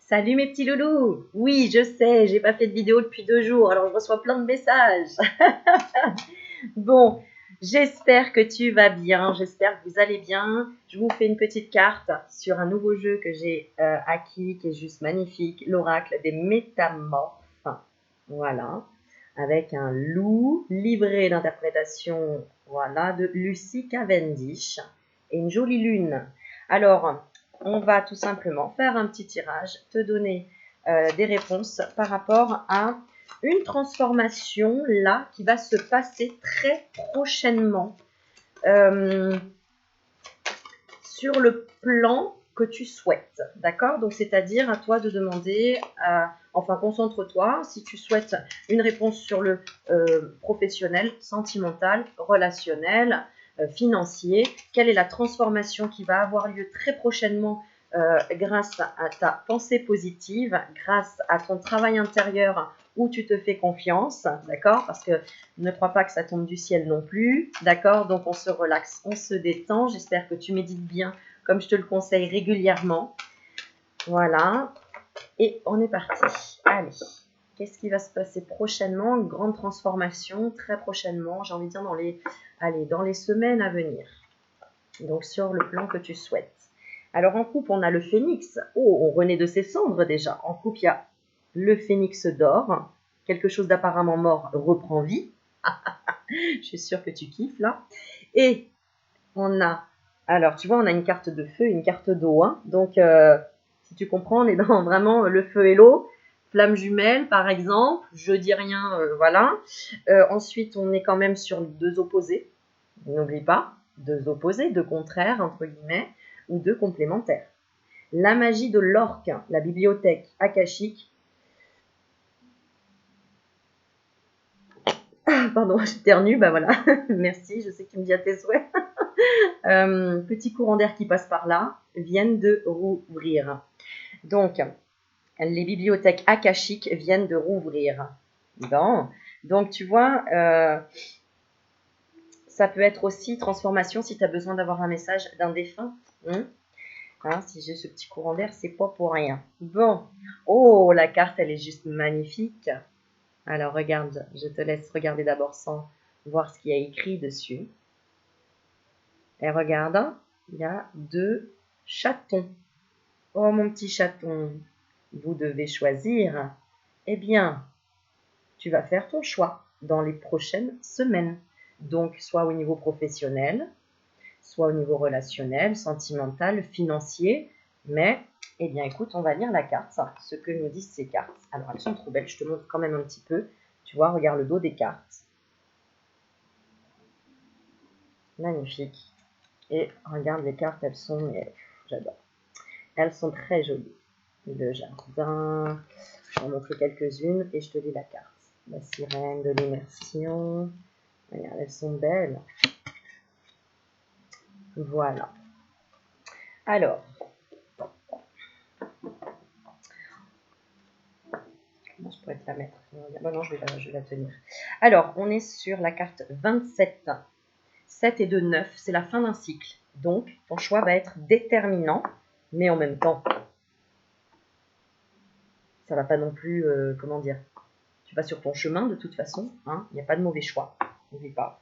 Salut mes petits loulous. Oui, je sais, j'ai pas fait de vidéo depuis 2 jours, alors je reçois plein de messages. Bon, j'espère que tu vas bien, j'espère que vous allez bien. Je vous fais une petite carte sur un nouveau jeu que j'ai acquis, qui est juste magnifique, l'oracle des métamorphes. Voilà, avec un loup, livret d'interprétation, voilà, de Lucy Cavendish, et une jolie lune. Alors, on va tout simplement faire un petit tirage, te donner des réponses par rapport à une transformation là qui va se passer très prochainement sur le plan que tu souhaites, d'accord? Donc, c'est-à-dire à toi de demander, enfin, concentre-toi, si tu souhaites une réponse sur le professionnel, sentimental, relationnel, financier, quelle est la transformation qui va avoir lieu très prochainement grâce à ta pensée positive, grâce à ton travail intérieur où tu te fais confiance, d'accord? Parce que ne crois pas que ça tombe du ciel non plus, d'accord? Donc on se relaxe, on se détend. J'espère que tu médites bien, comme je te le conseille régulièrement. Voilà, et on est parti. Allez, qu'est-ce qui va se passer prochainement? Une grande transformation, très prochainement, j'ai envie de dire dans les semaines à venir. Donc sur le plan que tu souhaites. Alors en couple, on a le phénix. Oh, on renaît de ses cendres déjà. En couple, il y a le phénix d'or. Quelque chose d'apparemment mort reprend vie. Je suis sûre que tu kiffes là. Et on a, alors tu vois, on a une carte de feu et une carte d'eau. Hein. Donc, si tu comprends, on est dans vraiment le feu et l'eau. Flamme jumelle, par exemple. Je dis rien, voilà. Ensuite, on est quand même sur deux opposés. N'oublie pas, deux opposés, deux contraires, entre guillemets, ou deux complémentaires. La magie de l'orque, la bibliothèque akashique. Pardon, j'éternue, bah voilà. Merci, je sais que tu me dis à tes souhaits. Petit courant d'air qui passe par là, viennent de rouvrir. Donc, les bibliothèques akashiques viennent de rouvrir. Bon. Donc, tu vois, ça peut être aussi transformation si tu as besoin d'avoir un message d'un défunt. Hein, si j'ai ce petit courant d'air, c'est pas pour rien. Bon. Oh, la carte, elle est juste magnifique. Alors, regarde, je te laisse regarder d'abord sans voir ce qu'il y a écrit dessus. Et regarde, il y a 2 chatons. Oh mon petit chaton, vous devez choisir. Eh bien, tu vas faire ton choix dans les prochaines semaines. Donc, soit au niveau professionnel, soit au niveau relationnel, sentimental, financier. Mais, eh bien, écoute, on va lire la carte, ce que nous disent ces cartes. Alors, elles sont trop belles, je te montre quand même un petit peu. Tu vois, regarde le dos des cartes. Magnifique. Et regarde les cartes, elles sont, j'adore. Elles sont très jolies. Le jardin, je vais en montrer quelques-unes et je te lis la carte. La sirène de l'immersion. Regarde, elles sont belles. Voilà. Alors, comment je pourrais te la mettre? Bon, non, je vais la tenir. Alors, on est sur la carte 27. 7 et 2, 9, c'est la fin d'un cycle. Donc, ton choix va être déterminant, mais en même temps, ça va pas non plus, comment dire, tu vas sur ton chemin de toute façon, hein, il n'y a pas de mauvais choix, n'oublie pas.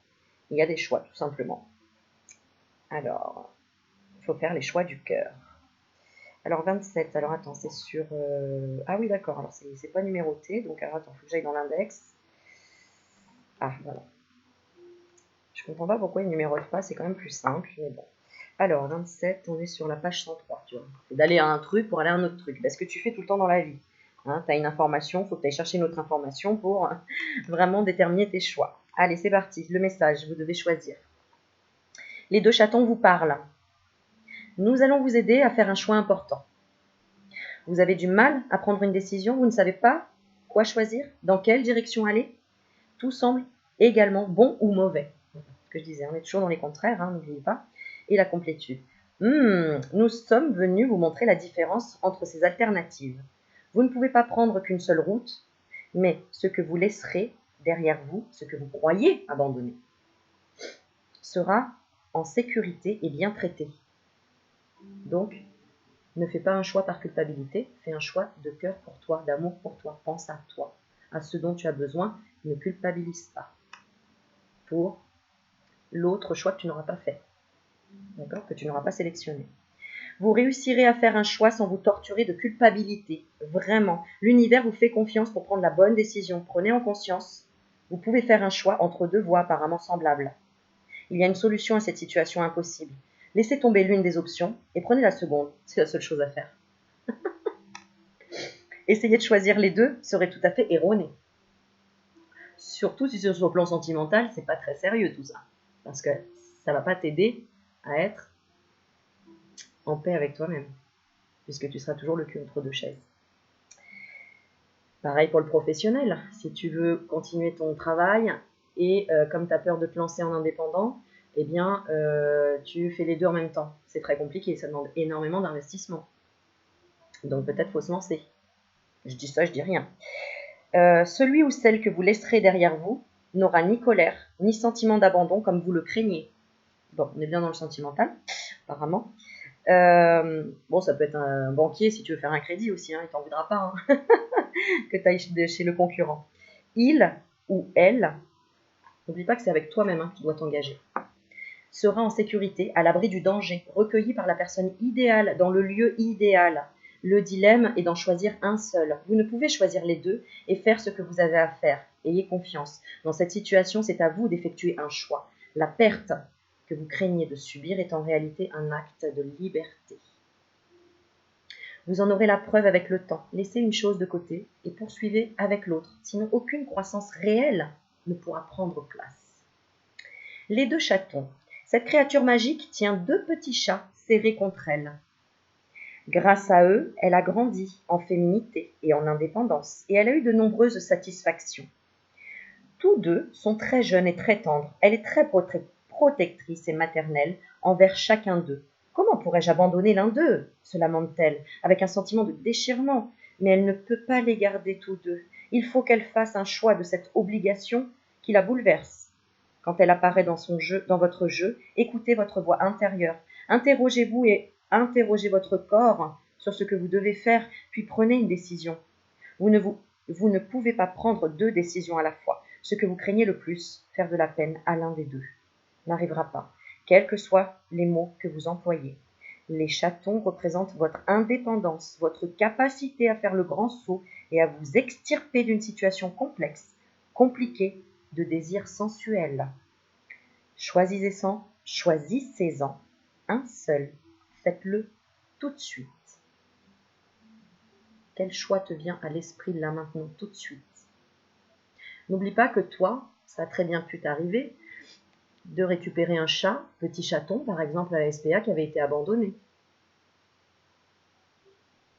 Il y a des choix, tout simplement. Alors, il faut faire les choix du cœur. Alors, 27, alors attends, c'est sur... Ah oui, d'accord, alors c'est pas numéroté, donc alors attends, il faut que j'aille dans l'index. Ah, voilà. Je comprends pas pourquoi il ne numérote pas, c'est quand même plus simple, mais bon. Alors, 27, on est sur la page 103, tu vois. C'est d'aller à un truc pour aller à un autre truc. Parce que tu fais tout le temps dans la vie. Hein, tu as une information, il faut que tu ailles chercher une autre information pour vraiment déterminer tes choix. Allez, c'est parti. Le message, vous devez choisir. Les 2 chatons vous parlent. Nous allons vous aider à faire un choix important. Vous avez du mal à prendre une décision, vous ne savez pas quoi choisir, dans quelle direction aller. Tout semble également bon ou mauvais. Ce que je disais, on est toujours dans les contraires, hein, n'oubliez pas. Et la complétude. Nous sommes venus vous montrer la différence entre ces alternatives. Vous ne pouvez pas prendre qu'une seule route, mais ce que vous laisserez derrière vous, ce que vous croyez abandonner, sera en sécurité et bien traité. Donc, Ne fais pas un choix par culpabilité, fais un choix de cœur pour toi, d'amour pour toi. Pense à toi, à ce dont tu as besoin. Ne culpabilise pas pour l'autre choix que tu n'auras pas fait, d'accord, que tu n'auras pas sélectionné. Vous réussirez à faire un choix sans vous torturer de culpabilité. Vraiment, l'univers vous fait confiance pour prendre la bonne décision. Prenez en conscience. Vous pouvez faire un choix entre deux voies apparemment semblables. Il y a une solution à cette situation impossible. Laissez tomber l'une des options et prenez la seconde. C'est la seule chose à faire. Essayer de choisir les deux serait tout à fait erroné. Surtout si sur le plan sentimental, c'est pas très sérieux tout ça. Parce que ça va pas t'aider à être en paix avec toi-même. Puisque tu seras toujours le cul entre deux chaises. Pareil pour le professionnel. Si tu veux continuer ton travail et comme tu as peur de te lancer en indépendant, eh bien, tu fais les deux en même temps. C'est très compliqué, ça demande énormément d'investissement. Donc peut-être faut se lancer. Je dis ça, je dis rien. Celui ou celle que vous laisserez derrière vous n'aura ni colère, ni sentiment d'abandon comme vous le craignez. Bon, on est bien dans le sentimental, apparemment. Bon, ça peut être un banquier si tu veux faire un crédit aussi, hein, il t'en voudra pas hein, que tu ailles chez le concurrent. Il ou elle, n'oublie pas que c'est avec toi-même hein, que tu dois t'engager, sera en sécurité, à l'abri du danger, recueilli par la personne idéale, dans le lieu idéal. Le dilemme est d'en choisir un seul. Vous ne pouvez choisir les deux et faire ce que vous avez à faire. Ayez confiance. Dans cette situation, c'est à vous d'effectuer un choix. La perte que vous craignez de subir est en réalité un acte de liberté. Vous en aurez la preuve avec le temps. Laissez une chose de côté et poursuivez avec l'autre. Sinon, aucune croissance réelle ne pourra prendre place. Les deux chatons. Cette créature magique tient deux petits chats serrés contre elle. Grâce à eux, elle a grandi en féminité et en indépendance, et elle a eu de nombreuses satisfactions. Tous deux sont très jeunes et très tendres. Elle est très protectrice et maternelle envers chacun d'eux. Comment pourrais-je abandonner l'un d'eux se lamente-t-elle, avec un sentiment de déchirement. Mais elle ne peut pas les garder tous deux. Il faut qu'elle fasse un choix de cette obligation qui la bouleverse. Quand elle apparaît dans votre jeu, écoutez votre voix intérieure. Interrogez-vous et interrogez votre corps sur ce que vous devez faire, puis prenez une décision. Vous ne pouvez pas prendre deux décisions à la fois. Ce que vous craignez le plus, faire de la peine à l'un des deux, n'arrivera pas, quels que soient les mots que vous employez. Les chatons représentent votre indépendance, votre capacité à faire le grand saut et à vous extirper d'une situation complexe, compliquée, de désirs sensuels. Choisissez-en un seul. Faites-le tout de suite. Quel choix te vient à l'esprit là maintenant, tout de suite? N'oublie pas que toi, ça a très bien pu t'arriver de récupérer un chat, petit chaton, par exemple à la SPA, qui avait été abandonné.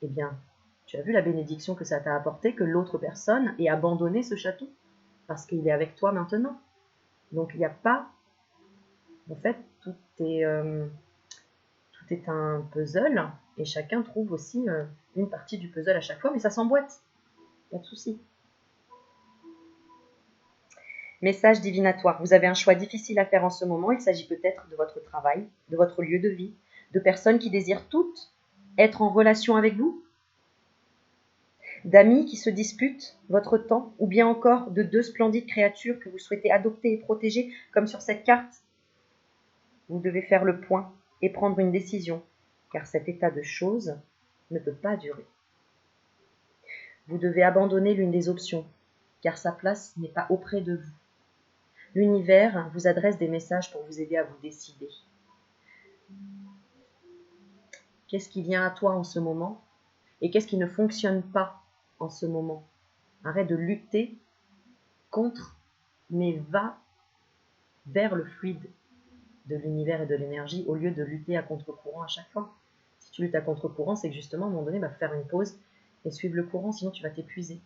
Eh bien, tu as vu la bénédiction que ça t'a apporté, que l'autre personne ait abandonné ce chaton, parce qu'il est avec toi maintenant. Donc il n'y a pas... En fait, tout est un puzzle, et chacun trouve aussi une partie du puzzle à chaque fois, mais ça s'emboîte. Pas de souci. Message divinatoire. Vous avez un choix difficile à faire en ce moment. Il s'agit peut-être de votre travail, de votre lieu de vie, de personnes qui désirent toutes être en relation avec vous, d'amis qui se disputent votre temps, ou bien encore de deux splendides créatures que vous souhaitez adopter et protéger, comme sur cette carte. Vous devez faire le point et prendre une décision, car cet état de choses ne peut pas durer. Vous devez abandonner l'une des options, car sa place n'est pas auprès de vous. L'univers vous adresse des messages pour vous aider à vous décider. Qu'est-ce qui vient à toi en ce moment et qu'est-ce qui ne fonctionne pas en ce moment? Arrête de lutter contre, mais va vers le fluide de l'univers et de l'énergie au lieu de lutter à contre-courant à chaque fois. Si tu luttes à contre-courant, c'est que justement, à un moment donné, faut faire une pause et suivre le courant, sinon tu vas t'épuiser.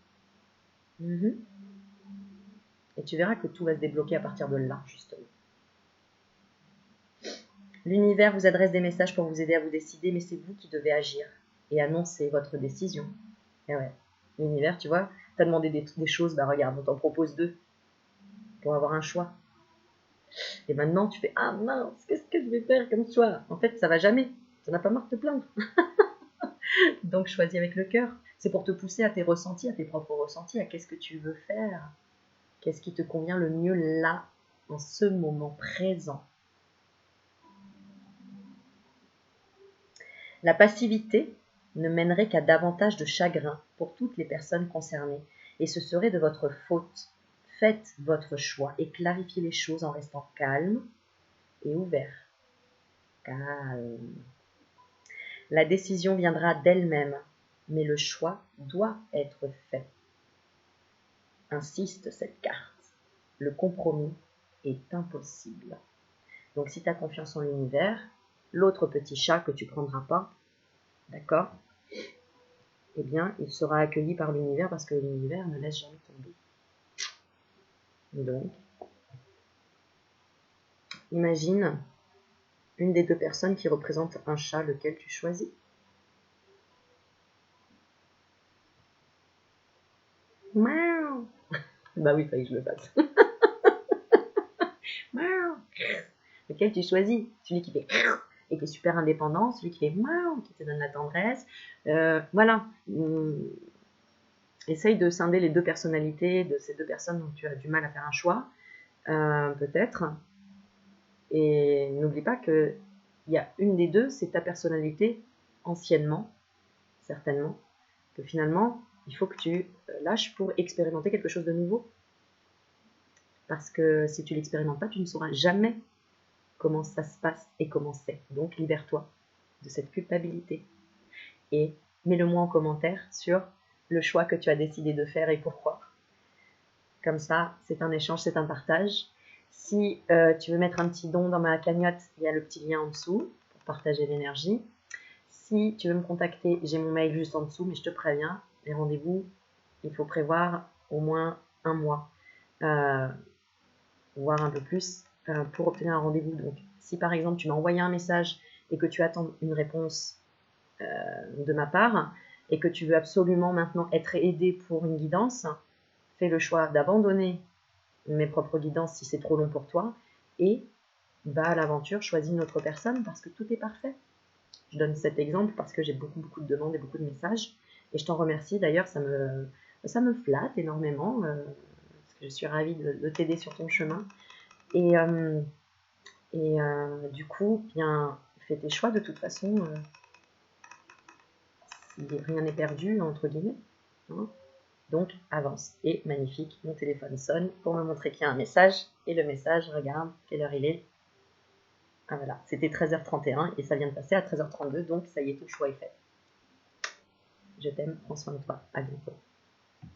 Et tu verras que tout va se débloquer à partir de là, justement. L'univers vous adresse des messages pour vous aider à vous décider, mais c'est vous qui devez agir et annoncer votre décision. Et ouais, l'univers, tu vois, t'as demandé des choses, bah regarde, on t'en propose deux pour avoir un choix. Et maintenant, tu fais, ah mince, qu'est-ce que je vais faire comme choix? En fait, ça va jamais. Ça n'a pas marre de te plaindre. Donc choisis avec le cœur. C'est pour te pousser à tes ressentis, à tes propres ressentis, à qu'est-ce que tu veux faire. Qu'est-ce qui te convient le mieux là, en ce moment présent. La passivité ne mènerait qu'à davantage de chagrin pour toutes les personnes concernées, et ce serait de votre faute. Faites votre choix et clarifiez les choses en restant calme et ouvert. Calme. La décision viendra d'elle-même, mais le choix doit être fait. Insiste cette carte. Le compromis est impossible. Donc si tu as confiance en l'univers, l'autre petit chat que tu ne prendras pas, d'accord, eh bien, il sera accueilli par l'univers parce que l'univers ne laisse jamais tomber. Donc, imagine une des deux personnes qui représente un chat, lequel tu choisis. Miaou. Bah oui, il fallait que je le fasse. Miaou. Lequel tu choisis? Celui qui fait et qui est super indépendant, celui qui fait miaou, qui te donne la tendresse. Voilà. Essaye de scinder les deux personnalités de ces deux personnes dont tu as du mal à faire un choix, peut-être. Et n'oublie pas qu'il y a une des deux, c'est ta personnalité anciennement, certainement, que finalement, il faut que tu lâches pour expérimenter quelque chose de nouveau. Parce que si tu ne l'expérimentes pas, tu ne sauras jamais comment ça se passe et comment c'est. Donc, libère-toi de cette culpabilité. Et mets-le-moi en commentaire sur le choix que tu as décidé de faire et pourquoi. Comme ça, c'est un échange, c'est un partage. Si tu veux mettre un petit don dans ma cagnotte, il y a le petit lien en dessous pour partager l'énergie. Si tu veux me contacter, j'ai mon mail juste en dessous, mais je te préviens, les rendez-vous, il faut prévoir au moins un mois, voire un peu plus, pour obtenir un rendez-vous. Donc, si par exemple tu m'as envoyé un message et que tu attends une réponse de ma part, et que tu veux absolument maintenant être aidé pour une guidance, fais le choix d'abandonner mes propres guidances si c'est trop long pour toi, et va à l'aventure, choisis une autre personne parce que tout est parfait. Je donne cet exemple parce que j'ai beaucoup de demandes et beaucoup de messages, et je t'en remercie. D'ailleurs, ça me flatte énormément, parce que je suis ravie de t'aider sur ton chemin. Et du coup, bien, fais tes choix de toute façon. Rien n'est perdu, entre guillemets. Hein. Donc, avance. Et magnifique, mon téléphone sonne pour me montrer qu'il y a un message. Et le message, regarde, quelle heure il est. Ah voilà, c'était 13h31 et ça vient de passer à 13h32, donc ça y est, tout le choix est fait. Je t'aime, prends soin de toi. À bientôt.